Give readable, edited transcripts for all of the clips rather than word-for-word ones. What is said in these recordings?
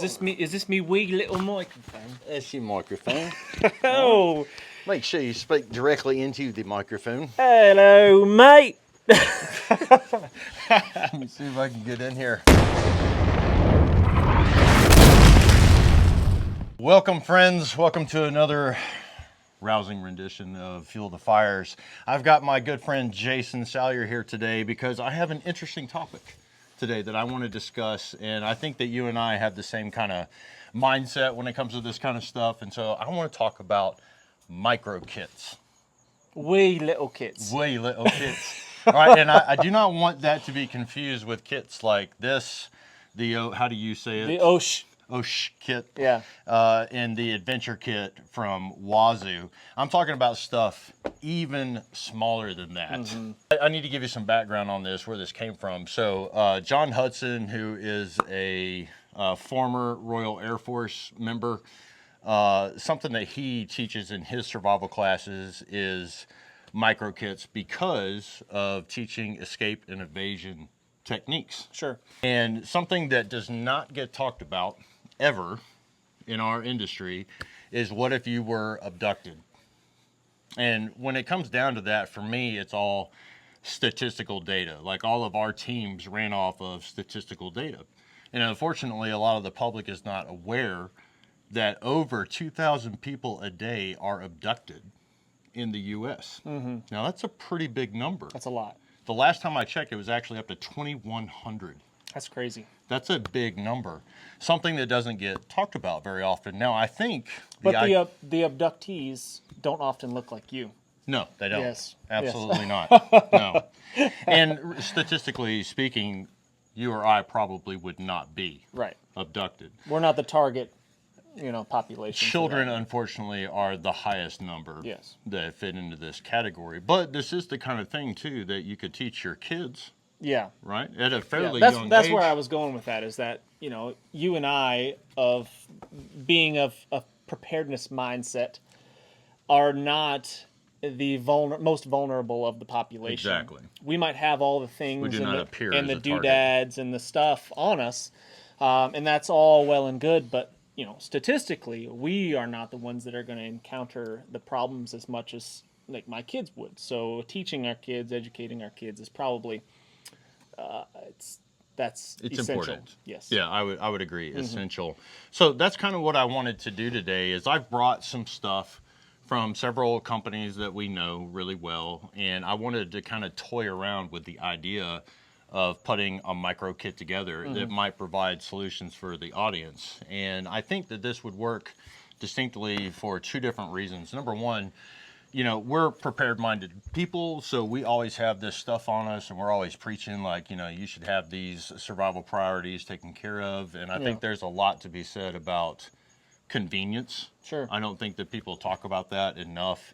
Is this me wee little microphone? That's your microphone. Oh, Make sure you speak directly into the microphone. hello, mate. Let me see if I can get in here. Welcome, friends. Welcome to another rousing rendition of Fuel the Fires. I've got my good friend Jason Salyer here today because I have an interesting topic today that I want to discuss, and I think that you and I have the same kind of mindset when it comes to this kind of stuff, and so I want to talk about micro kits. Wee little kits. Wee little kits. All right, and I do not want that to be confused with kits like this, the, how do you say it? The Osh kit. Yeah. And the adventure kit from Wazoo. I'm talking about stuff even smaller than that. Mm-hmm. I need to give you some background on this, where this came from. So John Hudson, who is a former Royal Air Force member, something that he teaches in his survival classes is micro kits because of teaching escape and evasion techniques. Sure. And something that does not get talked about ever in our industry is, what if you were abducted? And when it comes down to that, for me, it's all statistical data. Like, all of our teams ran off of statistical data. And unfortunately, a lot of the public is not aware that over 2,000 people a day are abducted in the U.S. Mm-hmm. Now, that's a pretty big number. That's a lot. The last time I checked, it was actually up to 2,100. That's crazy. That's a big number. Something that doesn't get talked about very often. Now, I think... But the abductees don't often look like you. No, they don't. Yes. Absolutely not. No. And statistically speaking, you or I probably would not be abducted. We're not the target, population. Children, unfortunately, are the highest number that fit into this category. But this is the kind of thing, too, that you could teach your kids. Yeah. Right? At a fairly young age. That's where I was going with that, is that, you and I, of being of a preparedness mindset, are not the most vulnerable of the population. Exactly. We might have all the things and the doodads and the stuff on us, and that's all well and good, but statistically, we are not the ones that are going to encounter the problems as much as like my kids would. So teaching our kids, educating our kids is probably it's essential. Important. Yes. Yeah, I would agree. Mm-hmm. Essential. So that's kind of what I wanted to do today. Is I've brought some stuff from several companies that we know really well, and I wanted to kind of toy around with the idea of putting a micro kit together that might provide solutions for the audience. And I think that this would work distinctly for two different reasons. Number one, we're prepared-minded people, so we always have this stuff on us, and we're always preaching like, you should have these survival priorities taken care of. And I think there's a lot to be said about convenience. Sure. I don't think that people talk about that enough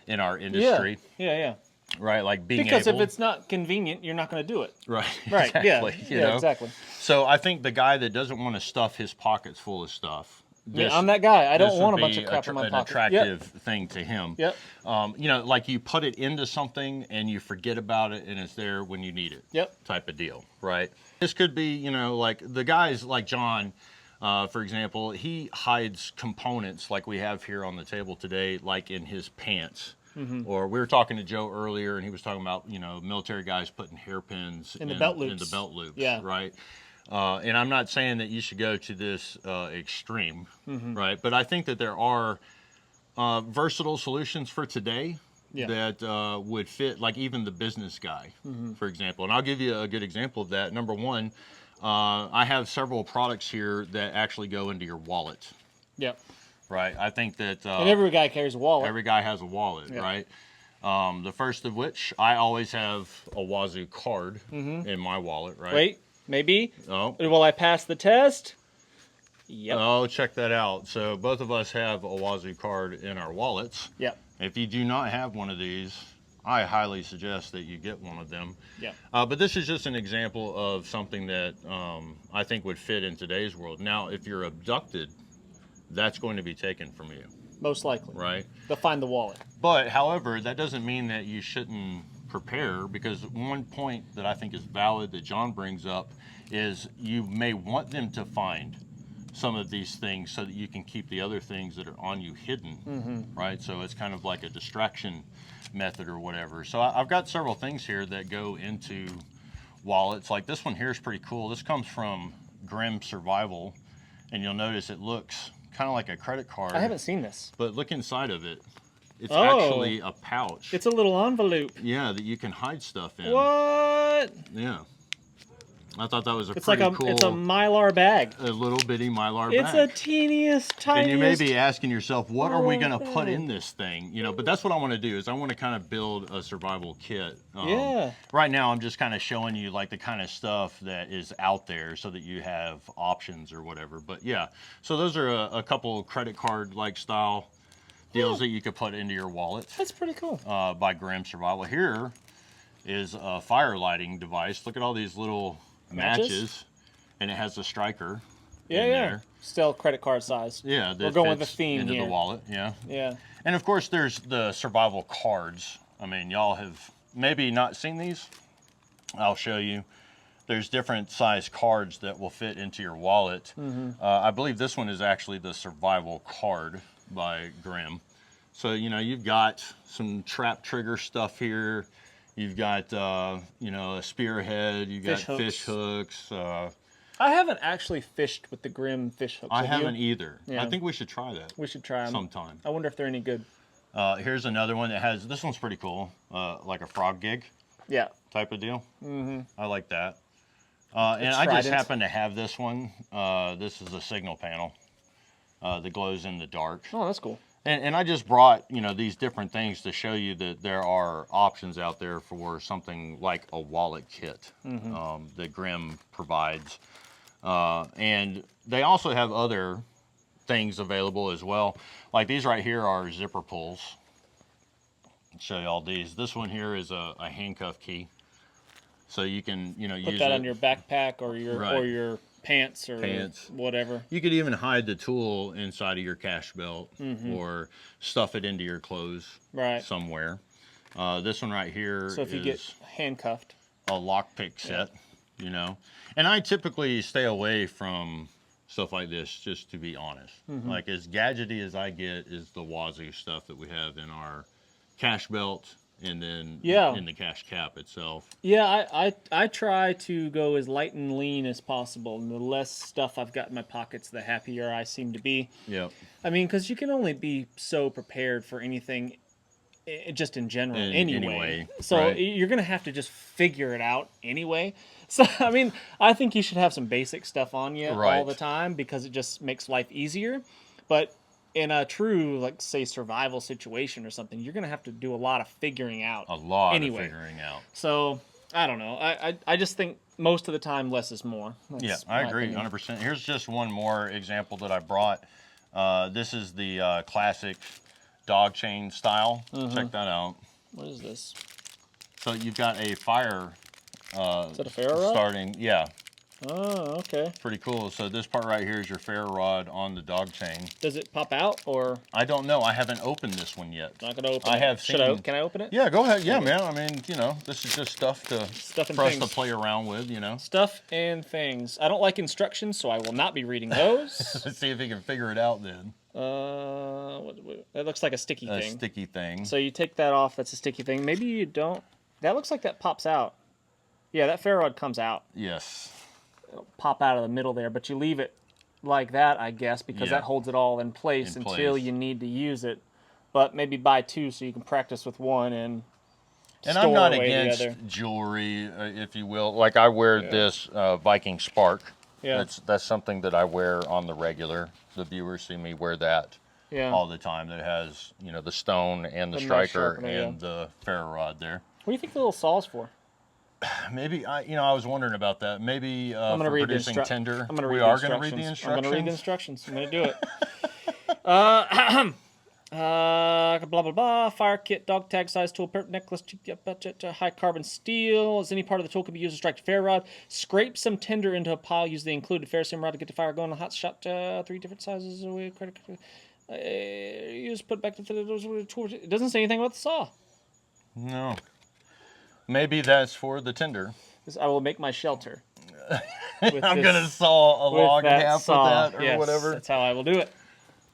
in our industry. Yeah. Right, like being because if it's not convenient, you're not going to do it. Right. Exactly. Yeah, exactly. So I think the guy that doesn't want to stuff his pockets full of stuff. I'm that guy. I don't want a bunch of crap in my pocket. An attractive thing to him. Yep. Like you put it into something and you forget about it and it's there when you need it. Yep. Type of deal, right? This could be, like the guys like John, for example, he hides components like we have here on the table today, like in his pants. Mm-hmm. Or we were talking to Joe earlier, and he was talking about, military guys putting hairpins in the belt loops. In the belt loops, yeah. Right? And I'm not saying that you should go to this extreme, right? But I think that there are versatile solutions for today that would fit, like even the business guy, for example. And I'll give you a good example of that. Number one, I have several products here that actually go into your wallet. Yep. Right. I think that... and every guy carries a wallet. Every guy has a wallet, right? The first of which, I always have a Wazoo card in my wallet, right? Wait, maybe? Oh. Will I pass the test? Yep. Oh, check that out. So both of us have a Wazoo card in our wallets. Yep. If you do not have one of these, I highly suggest that you get one of them. Yeah. But this is just an example of something that I think would fit in today's world. Now, if you're abducted, that's going to be taken from you. Most likely. Right. They'll find the wallet. But, however, that doesn't mean that you shouldn't prepare, because one point that I think is valid that John brings up is you may want them to find some of these things so that you can keep the other things that are on you hidden, right? So it's kind of like a distraction method or whatever. So I've got several things here that go into wallets. Like this one here is pretty cool. This comes from Grim Survival, and you'll notice it looks kind of like a credit card. I haven't seen this. But look inside of it. It's actually a pouch. It's a little envelope. Yeah, that you can hide stuff in. What? Yeah. I thought that was It's pretty like cool. It's a Mylar bag. A little bitty Mylar bag. It's a teeniest, tiniest. And you may be asking yourself, what are we going to put in this thing? You know, but that's what I want to do is I want to kind of build a survival kit. Yeah. Right now, I'm just kind of showing you like the kind of stuff that is out there so that you have options or whatever. But yeah, so those are a couple credit card like style deals that you could put into your wallet. That's pretty cool. By Grim Survival. Here is a fire lighting device. Look at all these little matches, and it has a striker. There. Still credit card size. Yeah, we're going with the theme into here. the wallet. Yeah. Yeah. And of course, there's the survival cards. I mean, y'all have maybe not seen these. I'll show you. There's different size cards that will fit into your wallet. I believe this one is actually the survival card by Grim. So, you know, you've got some trap trigger stuff here. You've got, you know, a spearhead. You've got fish hooks. I haven't actually fished with the Grim fish hooks. I haven't either. Yeah. I think we should try that. We should try them sometime. I wonder if they're any good. Here's another one that has, this one's pretty cool, like a frog gig. Yeah. Type of deal. I like that. And I just happen to have this one. This is a signal panel that glows in the dark. Oh, that's cool. And I just brought, you know, these different things to show you that there are options out there for something like a wallet kit that Grim provides. And they also have other things available as well. Like these right here are zipper pulls. I'll show you all these. This one here is a handcuff key. So you can, you know, put that on your backpack or your pants or whatever. You could even hide the tool inside of your cash belt or stuff it into your clothes somewhere. This one right here so if you get handcuffed. A lockpick set, you know. And I typically stay away from stuff like this, just to be honest. Like as gadgety as I get is the Wazoo stuff that we have in our cash belt and then in the cash cap itself. Yeah, I try to go as light and lean as possible. And the less stuff I've got in my pockets, the happier I seem to be. Yep. I mean, because you can only be so prepared for anything just in general anyway. So you're going to have to just figure it out anyway. So, I mean, I think you should have some basic stuff on you all the time because it just makes life easier. But in a true, like, say, survival situation or something, you're going to have to do a lot of figuring out. A lot of figuring out. So, I don't know. I just think most of the time, less is more. That's I agree, 100%. Here's just one more example that I brought. This is the classic dog chain style. Check that out. What is this? So you've got a fire is that a ferro rod? starting. Yeah. Oh, okay. Pretty cool. So this part right here is your ferro rod on the dog chain. Does it pop out or? I don't know. I haven't opened this one yet. Not gonna open. I have seen. Can I open it? Yeah, go ahead. Yeah, man. I mean, you know, this is just stuff for us to play around with. You know. Stuff and things. I don't like instructions, so I will not be reading those. Let's see if we can figure it out then. That looks like a sticky thing. A sticky thing. So you take that off. That's a sticky thing. Maybe you don't. That looks like that pops out. Yeah, that ferro rod comes out. Yes. It'll pop out of the middle there, but you leave it like that, I guess, because that holds it all in place until you need to use it. But maybe buy two so you can practice with one and store I'm not away against the other. jewelry, if you will. Like I wear this Viking Spark. Yeah. That's something that I wear on the regular. The viewers see me wear that all the time. That has, you know, the stone and the striker and the ferro rod there. What do you think the little saw's for? Maybe I was wondering about that.Maybe for producing tinder. We are going to read the instructions. I'm going to read the instructions. I'm going to do it. Blah blah blah. Fire kit, dog tag size tool, perp necklace, high carbon steel. As any part of the tool can be used to strike the ferro rod. Scrape some tinder into a pile. Use the included ferrocerium rod to get the fire going. A hot shot. 3 different sizes. Use put back to the tool. It doesn't say anything about the saw. No. Maybe that's for the tinder. I will make my shelter. I'm gonna saw a log in half with that or whatever. That's how I will do it.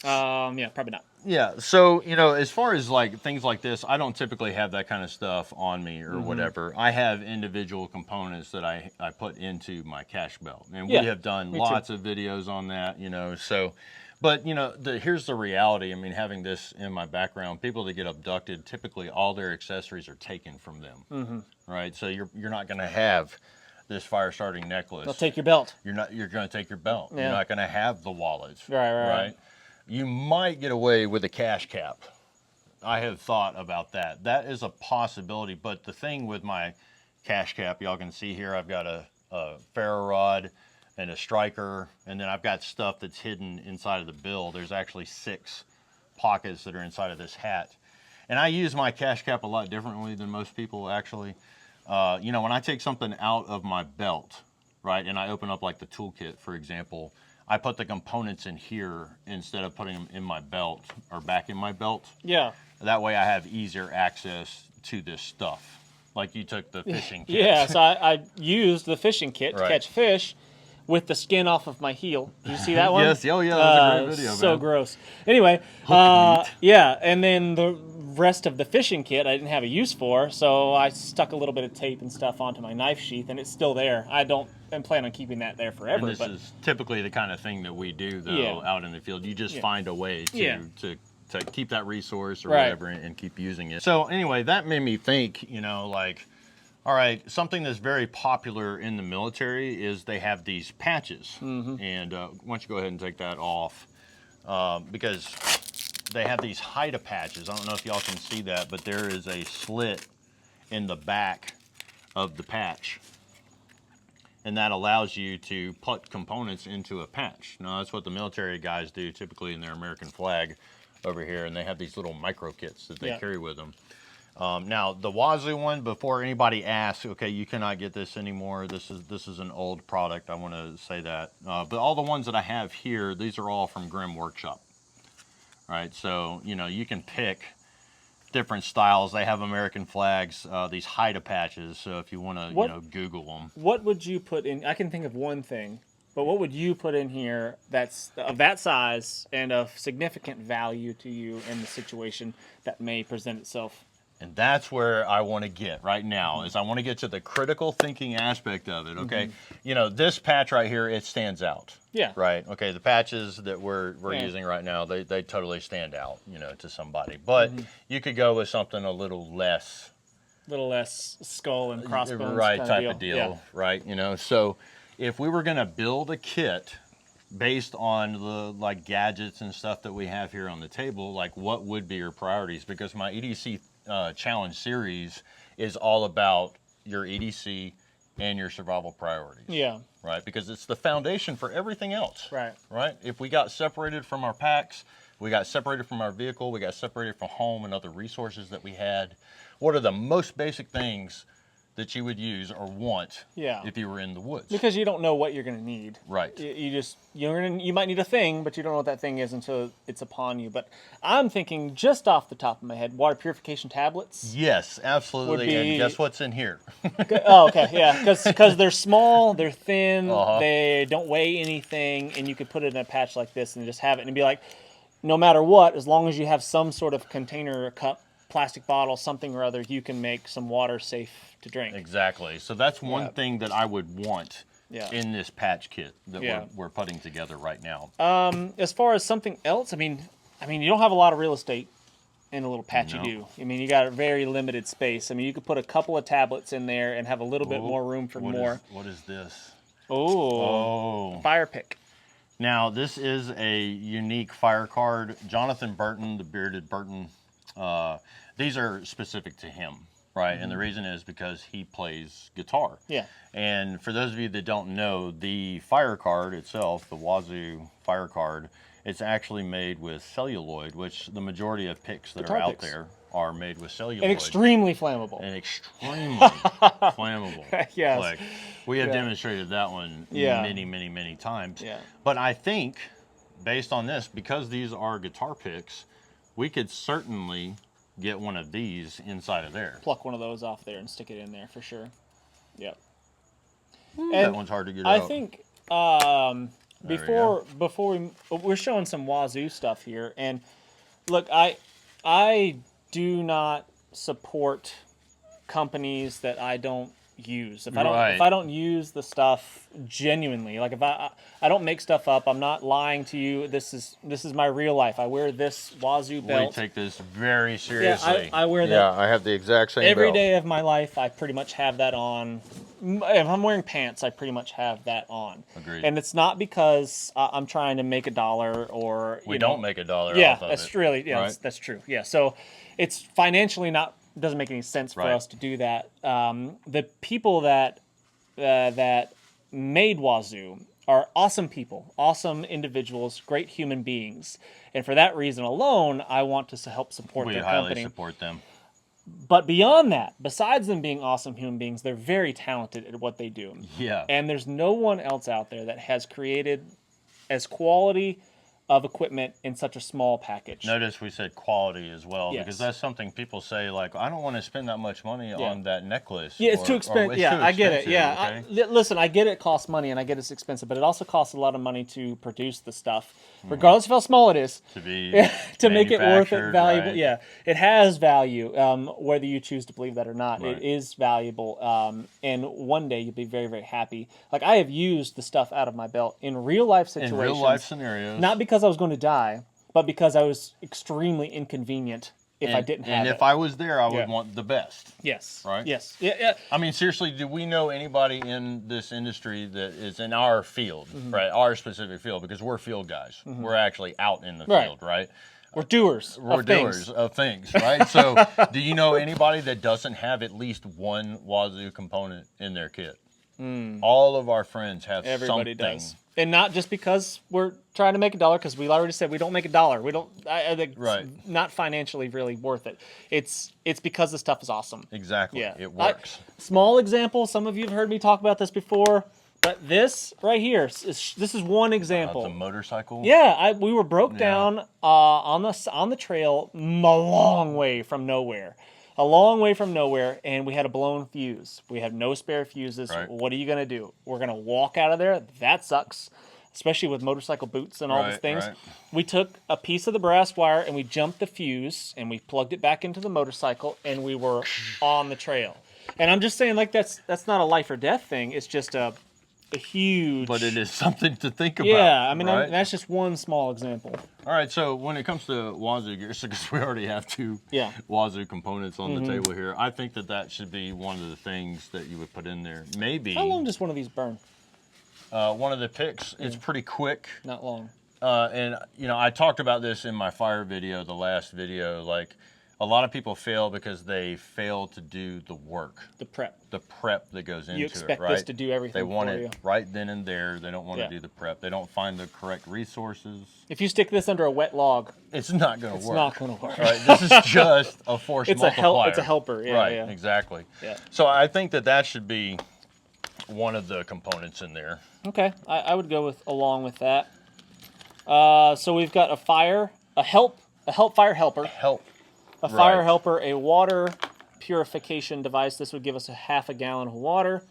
Yeah, probably not. Yeah, so, you know, as far as like things like this, I don't typically have that kind of stuff on me or whatever. I have individual components that I put into my cash belt. And we have done lots of videos on that, you know, so, but, you know, here's the reality. I mean, having this in my background, people that get abducted, typically all their accessories are taken from them, right? So you're not going to have this fire starting necklace. They'll take your belt. You're going to take your belt. You're not going to have the wallets. Right. You might get away with a cash cap. I have thought about that. That is a possibility, but the thing with my cash cap, y'all can see here, I've got a ferro rod and a striker, and then I've got stuff that's hidden inside of the bill. There's actually 6 pockets that are inside of this hat. And I use my cash cap a lot differently than most people actually. You know, when I take something out of my belt, right, and I open up like the toolkit, for example, I put the components in here instead of putting them in my belt or back in my belt. Yeah. That way I have easier access to this stuff. Like you took the fishing kit. Yeah, so I used the fishing kit to catch fish with the skin off of my heel. Did you see that one? Yes, oh yeah, that was a great video, so man. gross. Anyway, yeah, and then the rest of the fishing kit I didn't have a use for, so I stuck a little bit of tape and stuff onto my knife sheath, and it's still there. I don't plan on keeping that there forever. And this is typically the kind of thing that we do, though, out in the field. You just find a way to keep that resource or whatever and keep using it. So anyway, that made me think, you know, like, all right, something that's very popular in the military is they have these patches. And why don't you go ahead and take that off, because they have these Haida patches. I don't know if y'all can see that, but there is a slit in the back of the patch. And that allows you to put components into a patch. Now, that's what the military guys do typically in their American flag over here, and they have these little micro kits that they carry with them. Now, the Wazoo one, before anybody asks, okay, you cannot get this anymore. This is an old product. I want to say that. But all the ones that I have here, these are all from Grimm Workshop. All right, so, you know, you can pick different styles. They have American flags, these Haida patches. So if you want to, you know, Google them. What would you put in? I can think of one thing, but what would you put in here that's of that size and of significant value to you in the situation that may present itself? And that's where I want to get right now, is I want to get to the critical thinking aspect of it, okay? You know, this patch right here, it stands out. Yeah. Right? Okay, the patches that we're using right now, they totally stand out, you know, to somebody. But you could go with something a little less skull and crossbones type of deal, right? You know, so if we were going to build a kit based on the like gadgets and stuff that we have here on the table, like what would be your priorities? Because my EDC challenge series is all about your EDC and your survival priorities. Yeah. Right? Because it's the foundation for everything else. Right. Right? If we got separated from our packs, we got separated from our vehicle, we got separated from home and other resources that we had, what are the most basic things that you would use or want if you were in the woods? Because you don't know what you're going to need. Right. You might need a thing, but you don't know what that thing is until it's upon you. But I'm thinking just off the top of my head, water purification tablets. Yes, absolutely. And guess what's in here? Oh, okay, yeah, because they're small, they're thin, they don't weigh anything, and you could put it in a patch like this and just have it and be like, no matter what, as long as you have some sort of container, cup, plastic bottle, something or other, you can make some water safe to drink. Exactly. So that's one thing that I would want in this patch kit that we're putting together right now. As far as something else, I mean, you don't have a lot of real estate in a little patch. You do. I mean, you got a very limited space. I mean, you could put a couple of tablets in there and have a little bit more room for more. What is this? Oh, fire pick. Now, this is a unique Firecard. Jonathan Burton, the bearded Burton, these are specific to him, right? And the reason is because he plays guitar. Yeah. And for those of you that don't know, the Firecard itself, the Wazoo Firecard, it's actually made with celluloid, which the majority of picks that are out there are made with celluloid. And extremely flammable. And extremely flammable. Yes. Like, we have demonstrated that one many, many, many times. Yeah. But I think, based on this, because these are guitar picks, we could certainly get one of these inside of there. Pluck one of those off there and stick it in there for sure. Yep. That one's hard to get out. I think before we're showing some Wazoo stuff here, and look, I do not support companies that I don't use. If I don't use the stuff genuinely, like if I don't make stuff up, I'm not lying to you. This is my real life. I wear this Wazoo belt. We take this very seriously. Yeah, I wear that. Yeah, I have the exact same every belt. day of my life. I pretty much have that on. If I'm wearing pants, I pretty much have that on. Agreed. And it's not because I'm trying to make a dollar or we don't make a dollar. Yeah, off of that's it, really right? that's true. Yeah, so it's financially doesn't make any sense for us to do that. The people that made Wazoo are awesome people, awesome individuals, great human beings, and for that reason alone, I want to help support their company. We highly support them. But beyond that, besides them being awesome human beings, they're very talented at what they do. Yeah. And there's no one else out there that has created as quality of equipment in such a small package. Notice we said quality as well, Yes. because that's something people say, like, I don't want to spend that much money on that necklace. Yeah, it's too expensive. Yeah, I get it. Yeah, okay? Listen, I get it costs money and I get it's expensive, but it also costs a lot of money to produce the stuff, regardless of how small it is, to be to make it worth it, valuable. Right? Yeah, it has value, whether you choose to believe that or not. Right. It is valuable, and one day you'll be very, very happy. Like, I have used the stuff out of my belt in real life situations. In real life scenarios. Not because I was going to die, but because I was extremely inconvenient if I didn't have it. And if I was there, I would want the best. Yes. Right? Yes. Yeah. I mean, seriously, do we know anybody in this industry that is in our field, right? Our specific field, because we're field guys. We're actually out in the field, right? We're doers. We're doers of things, right? So do you know anybody that doesn't have at least one Wazoo component in their kit? All of our friends have Everybody something. does. And not just because we're trying to make a dollar, because we already said we don't make a dollar. We don't. I think it's not financially really worth it. It's because the stuff is awesome. Exactly. Yeah. It works. Small example. Some of you have heard me talk about this before, but this right here this is one example. The motorcycle. Yeah, we were broke down on the trail a long way from nowhere. A long way from nowhere, and we had a blown fuse. We had no spare fuses. Right. What are you going to do? We're going to walk out of there? That sucks, especially with motorcycle boots and all these things. Right. We took a piece of the brass wire, and we jumped the fuse, and we plugged it back into the motorcycle, and we were on the trail. And I'm just saying, like, that's not a life or death thing. It's just a huge... But it is something to think about. Yeah, I mean, right? that's just one small example. All right, so when it comes to Wazoo Gear, because we already have two Wazoo components on the table here, I think that should be one of the things that you would put in there. Maybe. How long does one of these burn? One of the picks, it's pretty quick. Not long. And, you know, I talked about this in my fire video, the last video, like, a lot of people fail because they fail to do the work. The prep. The prep that goes into it, right? You expect this to do everything They want for it you. right then and there. They don't want to do the prep. They don't find the correct resources. If you stick this under a wet log, it's not going to work. It's not going to work. Right? This is just a force multiplier. It's a helper. Yeah, right, yeah. exactly. Yeah. So I think that should be one of the components in there. Okay, I would go along with that. So we've got a fire helper. A fire helper, a water purification device. This would give us a half a gallon of water,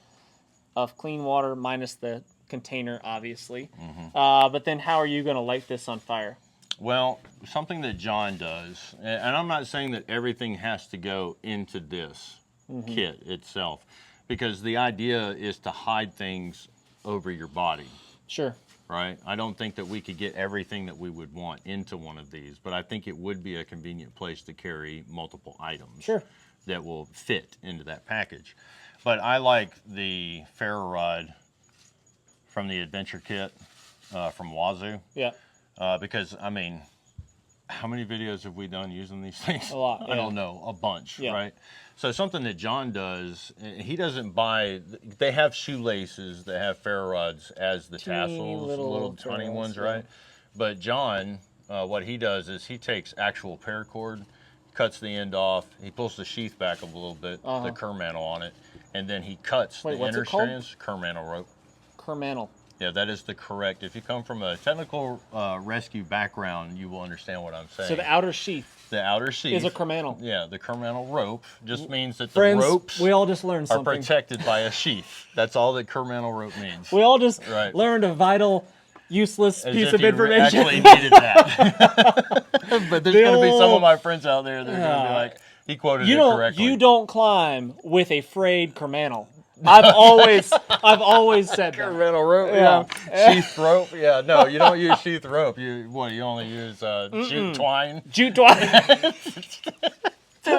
of clean water, minus the container, obviously. But then how are you going to light this on fire? Well, something that John does, and I'm not saying that everything has to go into this kit itself, because the idea is to hide things over your body. Sure. Right? I don't think that we could get everything that we would want into one of these, but I think it would be a convenient place to carry multiple items that will fit into that package. But I like the ferro rod from the adventure kit from Wazoo. Yeah. Because, I mean, how many videos have we done using these things? A lot. I don't know, a bunch, right? So something that John does, he doesn't buy, they have shoelaces that have ferro rods as the tassels, little tiny ones, right? But John, what he does is he takes actual paracord, cuts the end off, he pulls the sheath back a little bit, the kerr mantle on it, and then he cuts the inner strands, kerr mantle rope. Kerr mantle. Yeah, that is the correct. If you come from a technical rescue background, you will understand what I'm saying. So the outer sheath. The outer sheath is a kermanel. Yeah, the kermanel rope just means that Friends, the ropes we all just learned are something. protected by a sheath. That's all that kermanel rope means. We all just learned a vital, useless piece of information. Actually needed that. But there's going to be some of my friends out there that are going to be like, he quoted it correctly. You don't climb with a frayed kermanel. I've always said that. Kermanel rope, yeah. Sheath rope, yeah. No, you don't use sheath rope. You only use jute twine. Jute twine.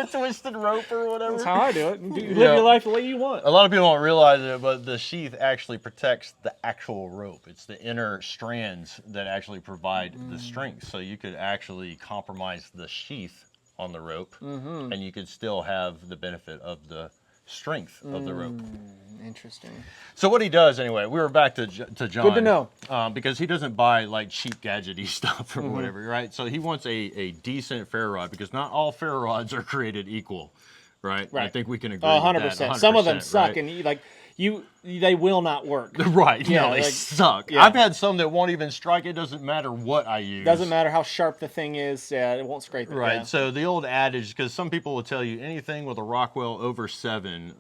Twisted rope or whatever. That's how I do it. You live your life the way you want. A lot of people don't realize it, but the sheath actually protects the actual rope. It's the inner strands that actually provide the strength. So you could actually compromise the sheath on the rope, and you could still have the benefit of the strength of the rope. Interesting. So what he does anyway, we were back to John. Good to know. Because he doesn't buy like cheap gadgety stuff or whatever, right? So he wants a decent ferro rod, because not all ferro rods are created equal, right? I think we can agree 100%. With that. 100%. Some of them suck, and they will not work. Right. Yeah, no, they suck. Yeah. I've had some that won't even strike. It doesn't matter what I use. Doesn't matter how sharp the thing is. Yeah, it won't scrape it. Right. Yeah. So the old adage, because some people will tell you anything with a Rockwell over 7,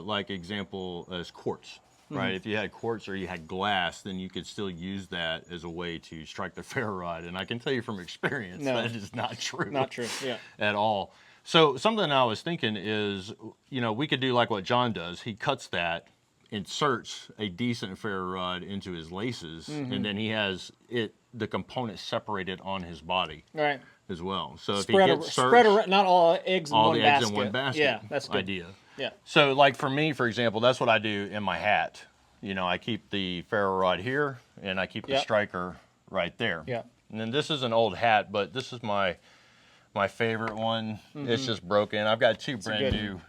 like example as quartz. Right. If you had quartz or you had glass, then you could still use that as a way to strike the ferro rod. And I can tell you from experience that is not true. Not true. Yeah. At all. So something I was thinking is, we could do like what John does. He cuts that, inserts a decent ferro rod into his laces, and then he has the components separated on his body as well. So if he gets spread not all eggs in one basket. All the eggs in one basket. Yeah, that's good. Idea. Yeah. So like for me, for example, that's what I do in my hat. I keep the ferro rod here, and I keep the striker right there. Yeah. And then this is an old hat, but this is my favorite one. It's just broken. I've got 2 brand new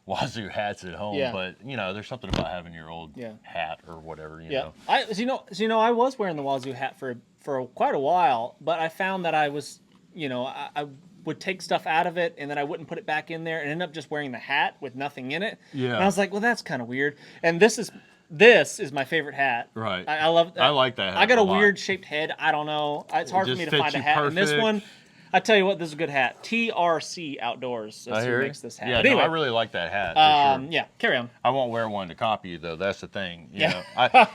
Wazoo hats at home, but there's something about having your old hat or whatever. You know. I was wearing the Wazoo hat for quite a while, but I found that I was, I would take stuff out of it and then I wouldn't put it back in there and end up just wearing the hat with nothing in it. Yeah. And I was like, well, that's kind of weird. And this is my favorite hat. Right. I love that. I like that hat. I got a weird shaped head. I don't know. It's hard for me to find a hat. Perfect. And this one, I tell you what, this is a good hat. TRC Outdoors. That's who makes this hat. Yeah, but anyway, I really like that hat. For sure. Yeah, carry on. I won't wear one to copy you though. That's the thing. You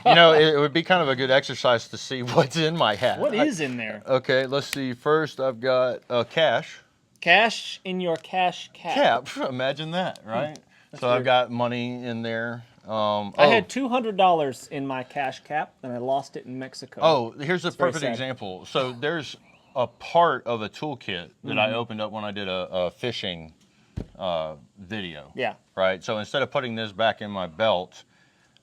know, it would be kind of a good exercise to see what's in my hat. What is in there? Okay, let's see. First, I've got cash. Cash in your cash cap. Imagine that, right? So weird. I've got money in there. I had $200 in my cash cap, and I lost it in Mexico. Oh, here's a perfect example. So there's a part of a toolkit that I opened up when I did a fishing video. Yeah. Right. So instead of putting this back in my belt,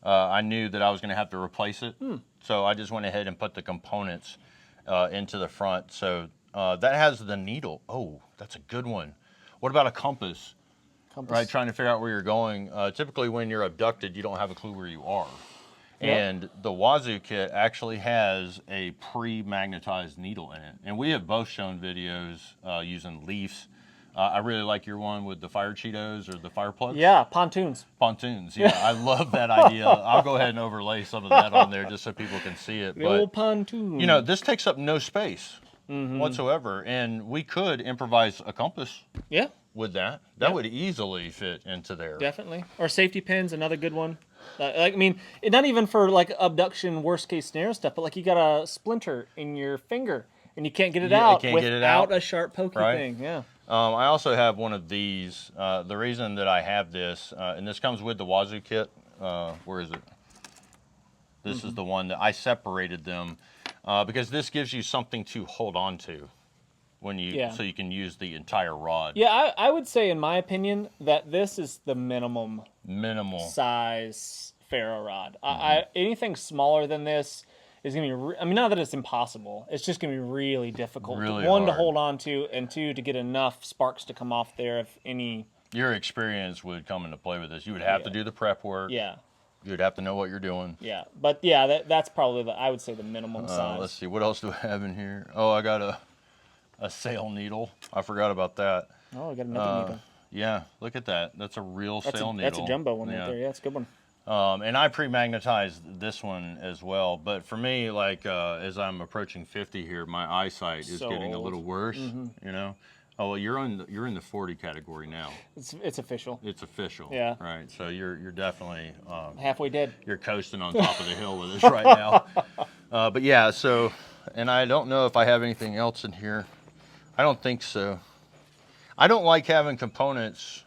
I knew that I was going to have to replace it. So I just went ahead and put the components into the front. So that has the needle. Oh, that's a good one. What about a compass? Right, trying to figure out where you're going. Typically, when you're abducted, you don't have a clue where you are. Yep. And the Wazoo kit actually has a pre-magnetized needle in it. And we have both shown videos using leaves. I really like your one with the fire Cheetos or the fire plugs. Yeah, pontoons. Pontoons, yeah. I love that idea. I'll go ahead and overlay some of that on there just so people can see it. The old pontoon. You know, this takes up no space whatsoever. And we could improvise a compass. Yeah. With that would easily fit into there. Definitely. Or safety pins, another good one. I mean, not even for like abduction, worst case scenario stuff, but like you got a splinter in your finger and you can't get it out without a sharp pokey thing. Yeah. I also have one of these. The reason that I have this, and this comes with the Wazoo kit. Where is it? This is the one that I separated them because this gives you something to hold on to. When you so you can use the entire rod. Yeah, I would say, in my opinion, that this is the minimum size ferro rod. Anything smaller than this is going to be. I mean, not that it's impossible. It's just going to be really difficult. Really one hard. To hold on to, and 2 to get enough sparks to come off there. If any, your experience would come into play with this. You would have to do the prep work. Yeah. You'd have to know what you're doing. Yeah, but yeah, that's probably I would say the minimum size. Let's see, what else do I have in here? Oh, I got a sail needle. I forgot about that. Oh, I got another needle. Yeah, look at that. That's a real sail needle. That's a jumbo one right there. Yeah, it's a good one. And I pre-magnetized this one as well. But for me, like as I'm approaching 50 here, my eyesight is getting a little worse. You know. Oh well, you're in the 40 category now. It's official. It's official. Yeah. Right. So you're definitely halfway dead. You're coasting on top of the hill with us right now. But yeah. So, and I don't know if I have anything else in here. I don't think so. I don't like having components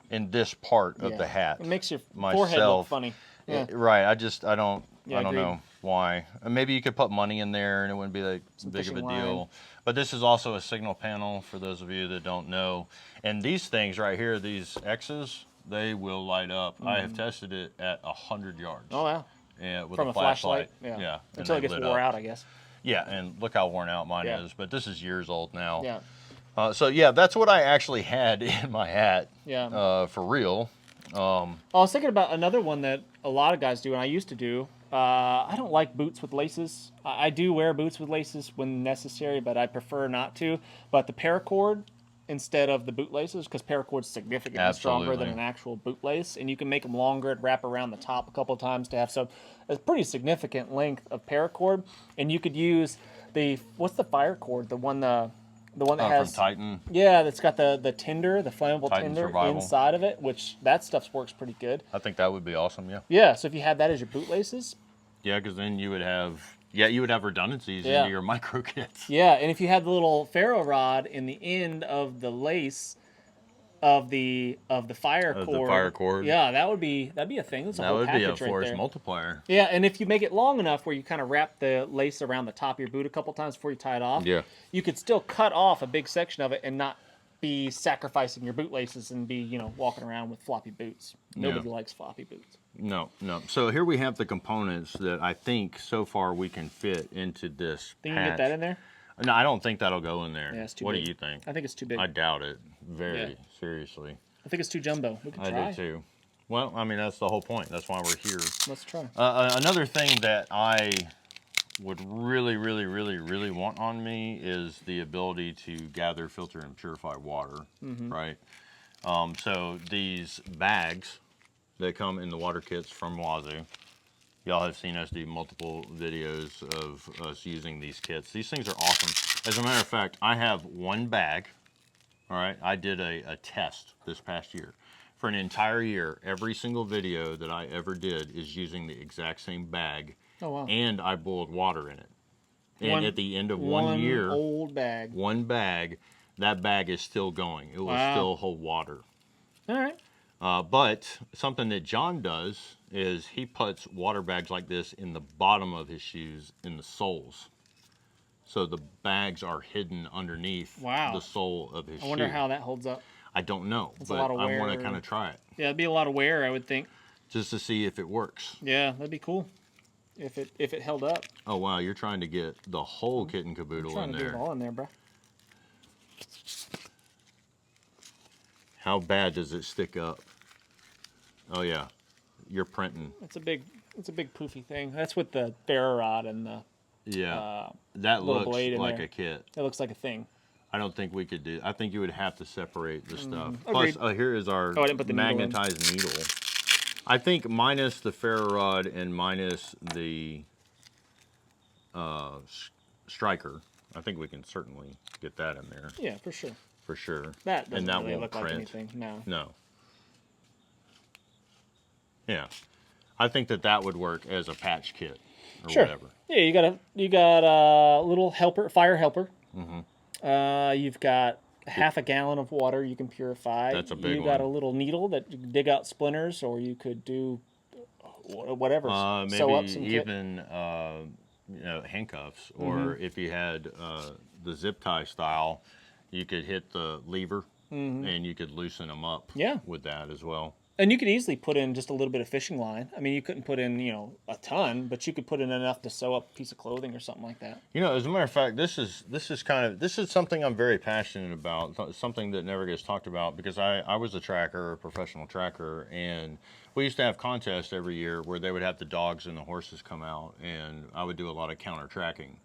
in this part of the hat. It makes your forehead look funny. Yeah. Right. I don't know why. Maybe you could put money in there and it wouldn't be like big of a deal. But this is also a signal panel for those of you that don't know. And these things right here, these X's, they will light up. I have tested it at 100 yards. Oh wow. Yeah, with From a flashlight. Yeah. Until it gets wore out, I guess. Yeah, and look how worn out mine is. But this is years old now. Yeah. So yeah, that's what I actually had in my hat. Yeah. For real. I was thinking about another one that a lot of guys do, and I used to do. I don't like boots with laces. I do wear boots with laces when necessary, but I prefer not to. But the paracord instead of the boot laces, because paracord's significantly stronger than an actual boot lace, and you can make them longer and wrap around the top a couple of times to have a pretty significant length of paracord. And you could use what's the Firecard, the one that has from Titan. Yeah, that's got the tinder, the flammable Titan tinder Survival. inside of it, which that stuff works pretty good. I think that would be awesome. Yeah. Yeah. So if you had that as your boot laces. Yeah, because then you would have redundancies into your micro kits. Yeah, and if you had the little ferro rod in the end of the lace of the Firecord. Yeah, that'd be a thing. That's a whole package right there. That would be a force multiplier. Yeah, and if you make it long enough where you kind of wrap the lace around the top of your boot a couple times before you tie it off, you could still cut off a big section of it and not be sacrificing your boot laces and be, walking around with floppy boots. Nobody likes floppy boots. No. So here we have the components that I think so far we can fit into this Think you can get that in there? No, I don't think that'll go in there. Yeah, it's too big. What do you think? I think it's too big. I doubt it. Seriously. I think it's too jumbo. We can try. I do too. Well, I mean, that's the whole point. That's why we're here. Let's try. Another thing that I would really, really, really, really want on me is the ability to gather, filter, and purify water, right? So these bags that come in the water kits from Wazoo, y'all have seen us do multiple videos of us using these kits. These things are awesome. As a matter of fact, I have one bag, all right? I did a test this past year. For an entire year, every single video that I ever did is using the exact same bag. Oh, wow. And I boiled water in it. And at the end of 1 year, one bag, that bag is still going. It will still hold water. All right. But something that John does is he puts water bags like this in the bottom of his shoes in the soles. So the bags are hidden underneath the sole of his shoe. I wonder how that holds up. I don't know, but I want to kind of try it. Yeah, it'd be a lot of wear, I would think. Just to see if it works. Yeah, that'd be cool. If it held up. Oh wow, you're trying to get the whole kit and caboodle in there. I'm trying to get it all in there, bro. How bad does it stick up? Oh yeah, you're printing. It's a big poofy thing. That's with the ferro rod and the that looks like a kit. It looks like a thing. I don't think we could do. I think you would have to separate the stuff. Agreed. Plus, here is our magnetized needle. I think minus the ferro rod and minus the striker, I think we can certainly get that in there. Yeah, for sure. For sure. That doesn't really look like anything. No. Yeah, I think that would work as a patch kit or whatever. Yeah, you got a little helper, fire helper. You've got half a gallon of water you can purify. That's a big one. You got a little needle that you can dig out splinters, or you could do whatever. Maybe sew up some even handcuffs, or if you had the zip tie style, you could hit the lever and you could loosen them up. With that as well. And you could easily put in just a little bit of fishing line. I mean, you couldn't put in, a ton, but you could put in enough to sew up a piece of clothing or something like that. As a matter of fact, this is something I'm very passionate about, something that never gets talked about, because I was a tracker, a professional tracker, and we used to have contests every year where they would have the dogs and the horses come out, and I would do a lot of counter tracking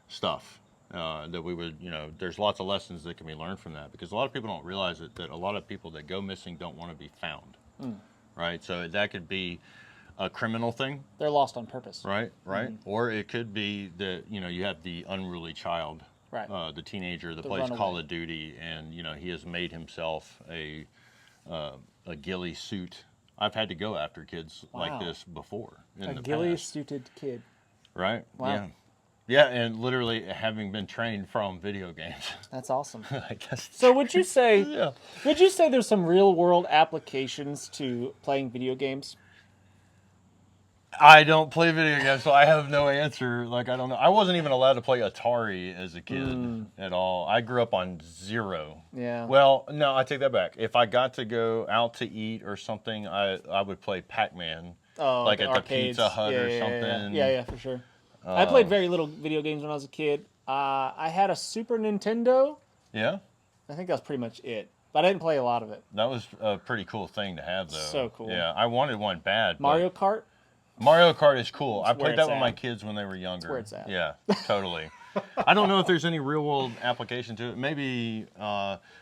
stuff. That we would, there's lots of lessons that can be learned from that, because a lot of people don't realize that a lot of people that go missing don't want to be found. Right, so that could be a criminal thing. They're lost on purpose. Right, right. Or it could be that, you know, you have the unruly child, right? The teenager that plays Call of Duty, and, you know, he has made himself a ghillie suit. I've had to go after kids like this before in the past. A ghillie-suited kid. Right, wow. Yeah. Yeah, and literally having been trained from video games. That's awesome. I guess. So would you say there's some real world applications to playing video games? I don't play video games, so I have no answer. Like, I don't know. I wasn't even allowed to play Atari as a kid at all. I grew up on Zero. Yeah. Well, no, I take that back. If I got to go out to eat or something, I would play Pac-Man. Oh, like at arcades. the Pizza Hut or something. Yeah, for sure. I played very little video games when I was a kid. I had a Super Nintendo. Yeah? I think that was pretty much it. But I didn't play a lot of it. That was a pretty cool thing to have, though. So cool. Yeah, I wanted one bad. Mario Kart? Mario Kart is cool. I played that with my kids when they were younger. That's where it's at. Yeah, totally. I don't know if there's any real-world application to it. Maybe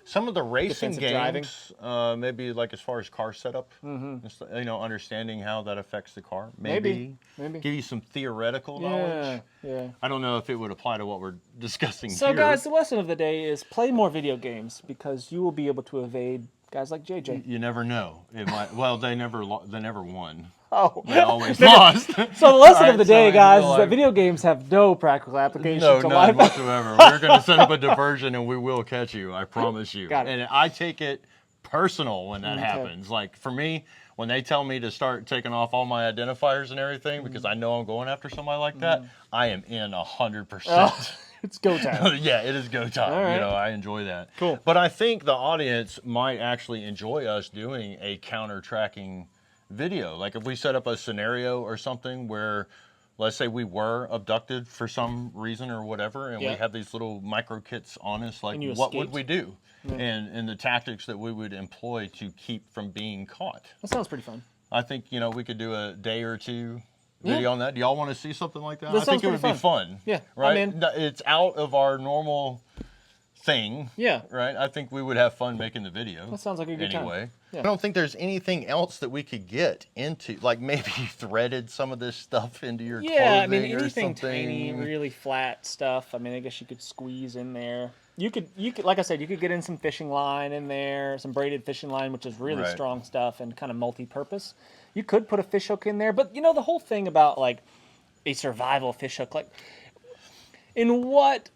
some of the racing games, maybe like as far as car setup, you know, understanding how that affects the car. Maybe. Give you some theoretical knowledge. Yeah. I don't know if it would apply to what we're discussing here. So, guys, the lesson of the day is play more video games because you will be able to evade guys like JJ. You never know. It might. Well, they never won. Oh. They always lost. So the lesson of the day, guys, is that video games have no practical application to life. None whatsoever. We're going to set up a diversion and we will catch you. I promise you. Got it. And I take it personal when that happens. Like for me, when they tell me to start taking off all my identifiers and everything because I know I'm going after somebody like that, I am in 100%. Oh, it's go time. Yeah, it is go time. All right. You know, I enjoy that. Cool. But I think the audience might actually enjoy us doing a counter-tracking video. Like if we set up a scenario or something where, let's say we were abducted for some reason or whatever, and we have these little micro kits on us, like what would we do? And the tactics that we would employ to keep from being caught. That sounds pretty fun. I think, you know, we could do a day or two video on that. Do y'all want to see something like that? That I think it would be fun. Yeah, right. I'm in. It's out of our normal thing. Yeah. Right. I think we would have fun making the video. That sounds like a good time. Anyway, Yeah. I don't think there's anything else that we could get into, like maybe threaded some of this stuff into your clothing. Yeah, I mean anything or something. tiny, really flat stuff. I mean, I guess you could squeeze in there. You could, like I said, you could get in some fishing line in there, some braided fishing line, which is really strong stuff and kind of multi-purpose. You could put a fish hook in there, but you know the whole thing about like a survival fish hook, like in what,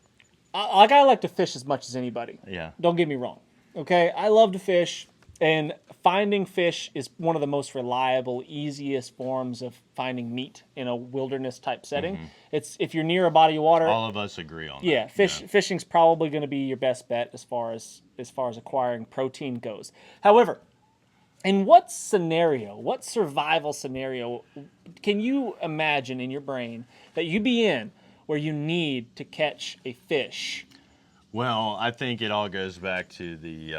like I like to fish as much as anybody. Yeah. Don't get me wrong. Okay, I love to fish, and finding fish is one of the most reliable, easiest forms of finding meat in a wilderness type setting. It's if you're near a body of water. All of us agree on that. Yeah, fishing's probably going to be your best bet as far as acquiring protein goes. However, in what survival scenario can you imagine in your brain that you be in where you need to catch a fish? Well, I think it all goes back to the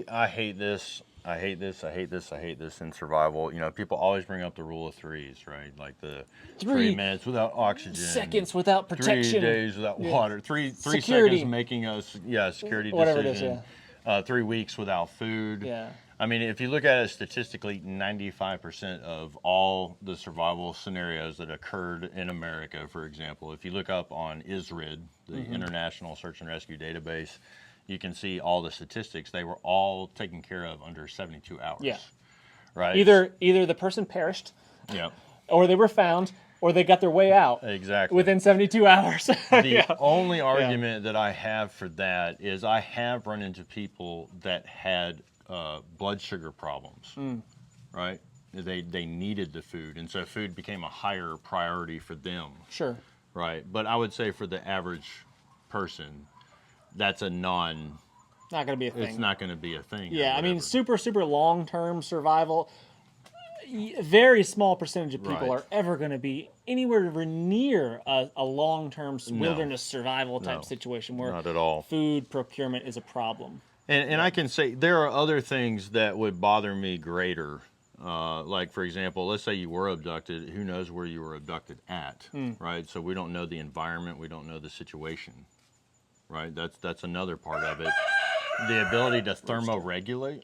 I hate this in survival. You know, people always bring up the rule of threes, right? Like the 3 minutes without oxygen, seconds without protection, 3 days without water, three security. seconds making us security whatever decision. It is, 3 weeks without food. Yeah. I mean, if you look at it statistically, 95% of all the survival scenarios that occurred in America, for example, if you look up on ISRID, the International Search and Rescue Database, you can see all the statistics. They were all taken care of under 72 hours. Yeah. Right? Either the person perished, or they were found, or they got their way out. Exactly. Within 72 hours. The only argument that I have for that is I have run into people that had blood sugar problems, right? They needed the food, and so food became a higher priority for them. Sure. Right, but I would say for the average person, that's not going to be a thing. It's not going to be a thing. Yeah, I mean, super long-term survival, very small percentage of people are ever going to be anywhere near a long-term wilderness survival type situation where not at all. Food procurement is a problem. And I can say there are other things that would bother me greater. Like, for example, let's say you were abducted. Who knows where you were abducted at, right? So we don't know the environment. We don't know the situation, right? That's another part of it. The ability to thermoregulate.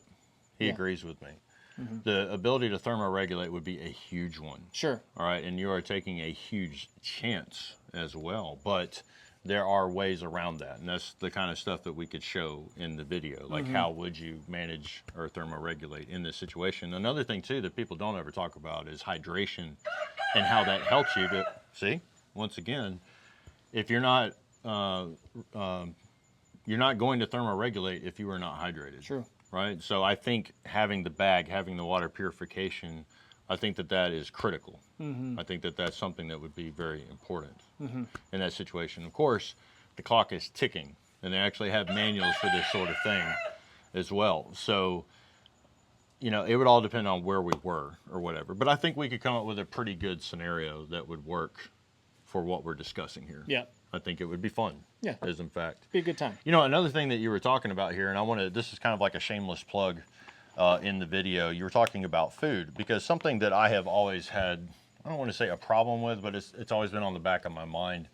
He agrees with me. the ability to thermoregulate would be a huge one. Sure. All right, and you are taking a huge chance as well, but there are ways around that, and that's the kind of stuff that we could show in the video, like how would you manage or thermoregulate in this situation. Another thing too that people don't ever talk about is hydration and how that helps you to, see, once again, if you're not going to thermoregulate if you are not hydrated. True. Right? So I think having the bag, having the water purification, I think that is critical. I think that's something that would be very important in that situation. Of course, the clock is ticking, and they actually have manuals for this sort of thing as well. So, you know, it would all depend on where we were or whatever. But I think we could come up with a pretty good scenario that would work for what we're discussing here. Yeah. I think it would be fun. Yeah. Is in fact. Be a good time. You know, another thing that you were talking about here, and this is kind of like a shameless plug in the video. You were talking about food, because something that I have always had, I don't want to say a problem with, but it's always been on the back of my mind,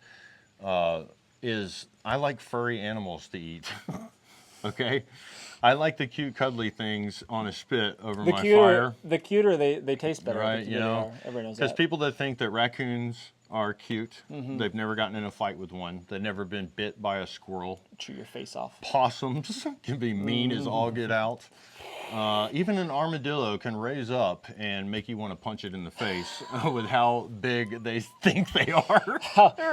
is I like furry animals to eat. Okay? I like the cute, cuddly things on a spit over my fire. The cuter they taste better. Right, you know? Everyone knows that. Because people that think that raccoons are cute, they've never gotten in a fight with one. They've never been bit by a squirrel. Chew your face off. Possums can be mean as all get out. Even an armadillo can raise up and make you want to punch it in the face with how big they think they are.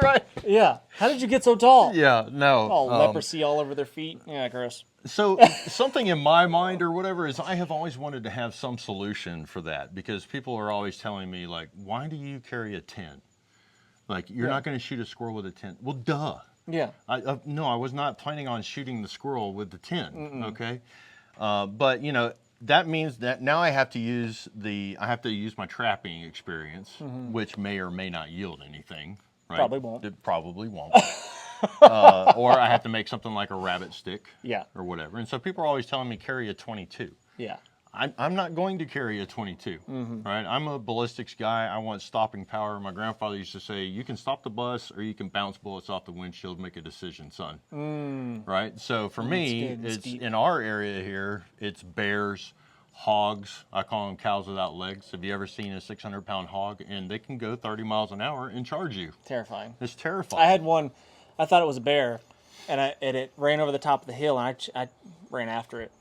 Right? Yeah. How did you get so tall? Yeah, no. Oh, leprosy all over their feet. Yeah, gross. So something in my mind or whatever is I have always wanted to have some solution for that, because people are always telling me, like, why do you carry a 10? Like, you're not going to shoot a squirrel with a 10. Well, duh. Yeah. No, I was not planning on shooting the squirrel with the 10, okay? But, you know, that means that now I have to use my trapping experience, which may or may not yield anything. Right? Probably won't. It probably won't. Or I have to make something like a rabbit stick. Yeah. Or whatever. And so people are always telling me carry a 22. Yeah. I'm not going to carry a 22, right? I'm a ballistics guy. I want stopping power. My grandfather used to say, you can stop the bus or you can bounce bullets off the windshield, make a decision, son. Right? So for me, it's in our area here, it's bears, hogs. I call them cows without legs. Have you ever seen a 600-pound hog? And they can go 30 miles an hour and charge you. Terrifying. It's terrifying. I had one, I thought it was a bear, and it ran over the top of the hill, and I ran after it.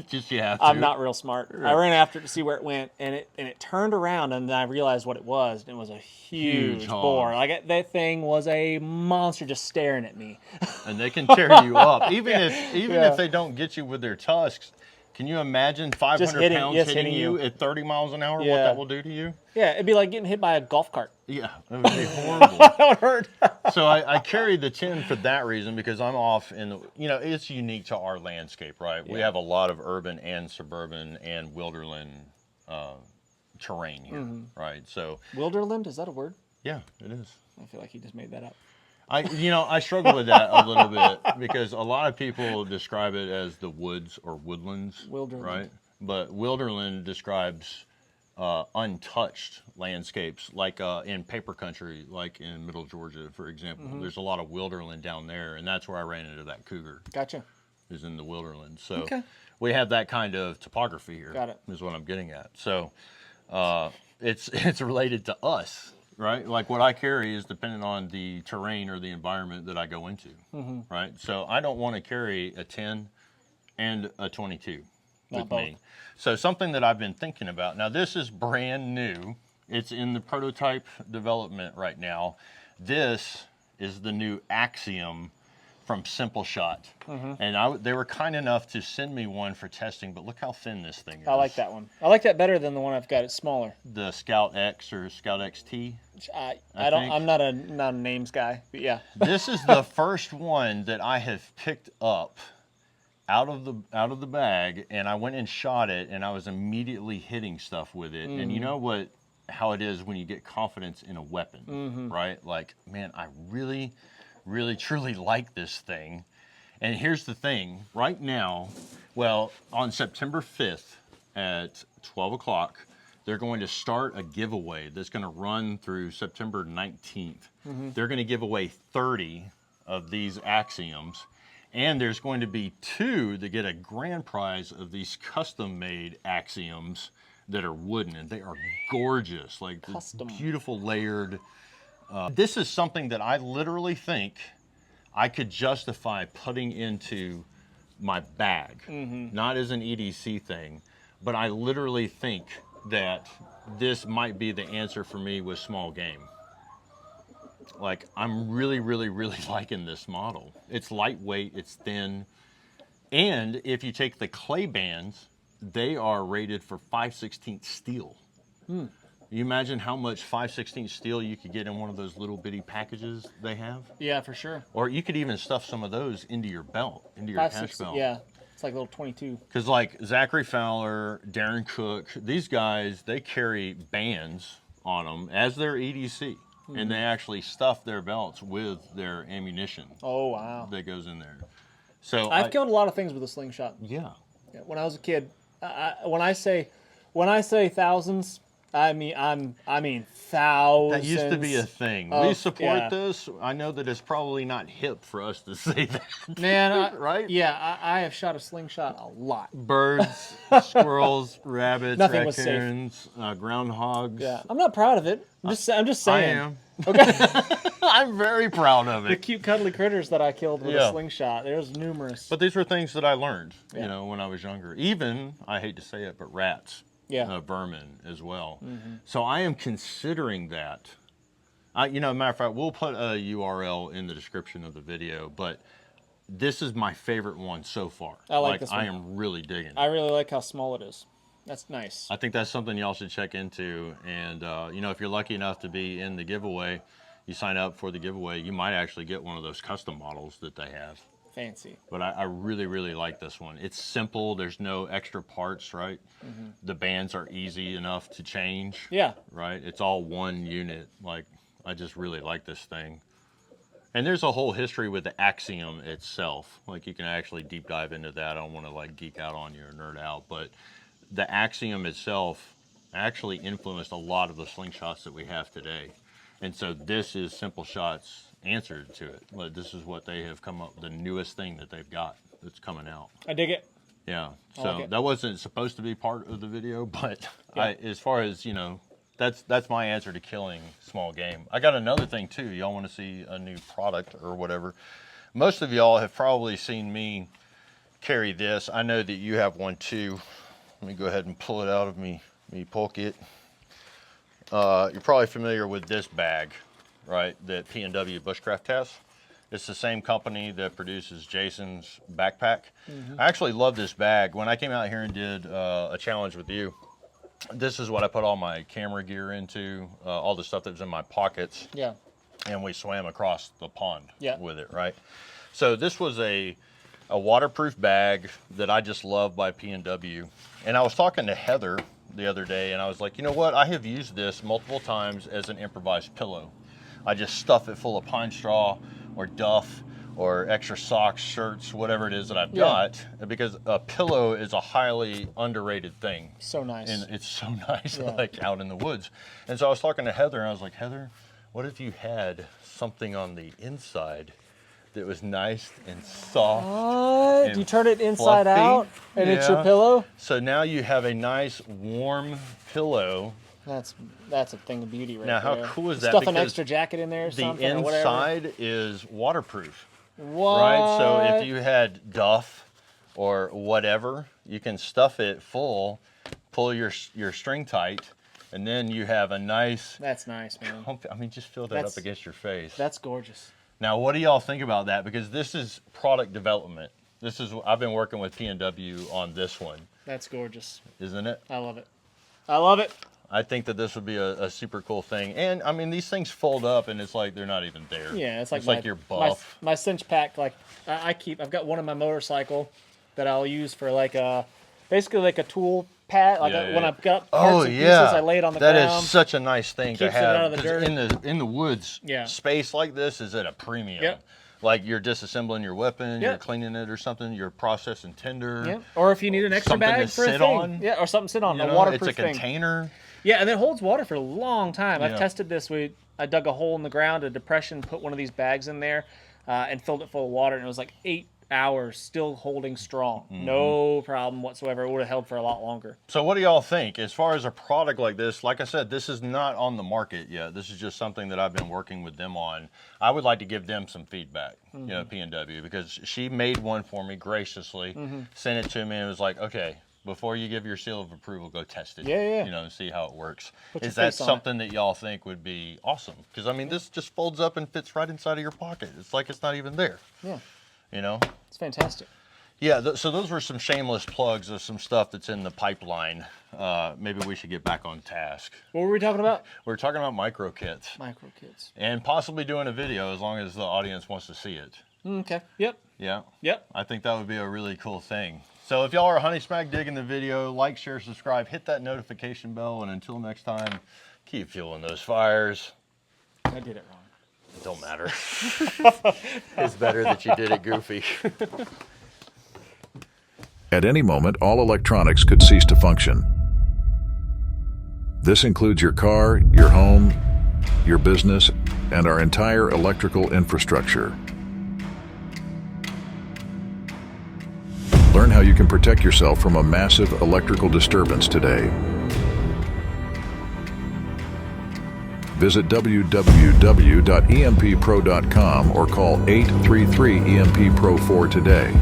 Just you have to. I'm not real smart. I ran after it to see where it went, and it turned around, and then I realized what it was. And it was a huge boar. Like that thing was a monster, just staring at me. And they can tear you up, even if they don't get you with their tusks. Can you imagine 500 pounds hitting you at 30 miles an hour? What that will do to you? Yeah, it'd be like getting hit by a golf cart. Yeah, it would be horrible. That would hurt. So I carry the 10 for that reason, because I'm off in the, you know, it's unique to our landscape, right? Yeah. We have a lot of urban and suburban and wilderland terrain here, right? So wilderland, is that a word? Yeah, it is. I feel like he just made that up. I struggle with that a little bit, because a lot of people describe it as the woods or woodlands, wilderland, right? But wilderland describes untouched landscapes, like in paper country, like in Middle Georgia, for example. There's a lot of wilderland down there, and that's where I ran into that cougar. Gotcha. Is in the wilderland. So we have that kind of topography here. Got it. Is what I'm getting at. So it's related to us. Right? Like what I carry is dependent on the terrain or the environment that I go into, right? So I don't want to carry a 10 and a 22 with me. So something that I've been thinking about, now this is brand new. It's in the prototype development right now. This is the new Axiom from Simple Shot. And they were kind enough to send me one for testing, but look how thin this thing is. I like that one. I like that better than the one I've got. It's smaller. The Scout X or Scout XT. I'm not a names guy, but yeah. This is the first one that I have picked up out of the bag, and I went and shot it, and I was immediately hitting stuff with it. And you know how it is when you get confidence in a weapon, right? Like, man, I really, really, truly like this thing. And here's the thing, right now, well, on September 5th at 12 o'clock, they're going to start a giveaway that's going to run through September 19th. They're going to give away 30 of these Axioms, And there's going to be 2 that get a grand prize of these custom-made axioms that are wooden, and they are gorgeous, like Custom. Beautiful layered. This is something that I literally think I could justify putting into my bag, not as an EDC thing, but I literally think that this might be the answer for me with small game. Like, I'm really, really, really liking this model. It's lightweight, it's thin, and if you take the clay bands, they are rated for 5/16 steel. You imagine how much 5/16 steel you could get in one of those little bitty packages they have? Yeah, for sure. Or you could even stuff some of those into your belt, into your cash belt. Yeah, it's like a little 22. Because like Zachary Fowler, Darren Cook, these guys, they carry bands on them as their EDC. And they actually stuff their belts with their ammunition. Oh, wow. That goes in there. So I've killed a lot of things with a slingshot. Yeah. When I was a kid, when I say thousands, I mean thousands. That used to be a thing. We support this. I know that it's probably not hip for us to say that. Man, right? Yeah, I have shot a slingshot a lot. Birds, squirrels, rabbits, Nothing raccoons, groundhogs. Yeah, I'm not proud of it. I'm just saying. I am. Okay. I'm very proud of The it. cute cuddly critters that I killed with a slingshot. There's numerous. But these were things that I learned, you know, when I was younger. Even, I hate to say it, but rats. Yeah. Vermin as well. So I am considering that. You know, matter of fact, we'll put a URL in the description of the video, but this is my favorite one so far. I like this one. I am really digging it. I really like how small it is. That's nice. I think that's something y'all should check into. And, you know, if you're lucky enough to be in the giveaway, you sign up for the giveaway, you might actually get one of those custom models that they have. Fancy. But I really, really like this one. It's simple. There's no extra parts, right? The bands are easy enough to change. Yeah. Right? It's all one unit. Like, I just really like this thing. And there's a whole history with the axiom itself. Like, you can actually deep dive into that. I don't want to, like, geek out on you or nerd out. But the axiom itself actually influenced a lot of the slingshots that we have today. And so this is Simple Shots' answer to it. Like, this is what they have come up, the newest thing that they've got that's coming out. I dig it. Yeah, so like it. that wasn't supposed to be part of the video, but as far as, you know, that's my answer to killing small game. I got another thing too. Y'all want to see a new product or whatever. Most of y'all have probably seen me carry this. I know that you have one too. Let me go ahead and pull it out of me pocket. You're probably familiar with this bag, right, that PNW Bushcraft has. It's the same company that produces Jason's backpack. I actually love this bag. When I came out here and did a challenge with you, this is what I put all my camera gear into, all the stuff that was in my pockets. Yeah. And we swam across the pond with it, right? So this was a waterproof bag that I just love by PNW. And I was talking to Heather the other day, and I was like, you know what? I have used this multiple times as an improvised pillow. I just stuff it full of pine straw or duff or extra socks, shirts, whatever it is that I've got, because a pillow is a highly underrated thing. So nice. And it's so nice, like out in the woods. And so I was talking to Heather, and I was like, Heather, what if you had something on the inside that was nice and soft? What? You turn it inside out and it's your pillow? So now you have a nice warm pillow. That's a thing of beauty right now, there. how cool is that? Stuff an extra jacket in there or something. The inside is waterproof. What? Right? So if you had duff or whatever, you can stuff it full, pull your string tight, and then you have a nice... That's nice, man. I mean, just feel that up against your face. That's gorgeous. Now, what do y'all think about that? Because this is product development. I've been working with PNW on this one. That's gorgeous. Isn't it? I love it. I love it. I think that this would be a super cool thing. And, I mean, these things fold up, and it's like they're not even there. Yeah, it's like your buff. My cinch pack, like, I've got one on my motorcycle that I'll use for, like, basically like a tool pad. Like when I've got parts and pieces, I lay it on the ground. That is such a nice thing to have. It out of the dirt. In the woods, space like this is at a premium. Yep. Like you're disassembling your weapon, you're cleaning it or something, you're processing tinder. Yeah. Or if you need an extra bag for a thing. On. Yeah, or something to sit on, a waterproof thing. It's a container. Yeah, and it holds water for a long time. I've tested this. I dug a hole in the ground, a depression, put one of these bags in there, and filled it full of water, and it was like hours, still holding strong. No problem whatsoever. It would have held for a lot longer. So what do y'all think? As far as a product like this, like I said, this is not on the market yet. This is just something that I've been working with them on. I would like to give them some feedback, you know, PNW, because she made one for me graciously, sent it to me, and was like, okay, before you give your seal of approval, go test it. Yeah. You know, and see how it works. Is that something that y'all think would be awesome? Because, I mean, this just folds up and fits right inside of your pocket. It's like it's not even there. Yeah. You know? It's fantastic. Yeah, so those were some shameless plugs of some stuff that's in the pipeline. Maybe we should get back on task. What were we talking about? We're talking about micro kits. Micro kits. And possibly doing a video as long as the audience wants to see it. Okay. Yep. Yeah. Yep. I think that would be a really cool thing. So if y'all are Honey Smack digging the video, like, share, subscribe, hit that notification bell, and until next time, keep fueling those fires. I did it wrong. It don't matter. It's better that you did it goofy. At any moment, all electronics could cease to function. This includes your car, your home, your business, and our entire electrical infrastructure. Learn how you can protect yourself from a massive electrical disturbance today. Visit www.empro.com or call 833-EMP-PRO4 today.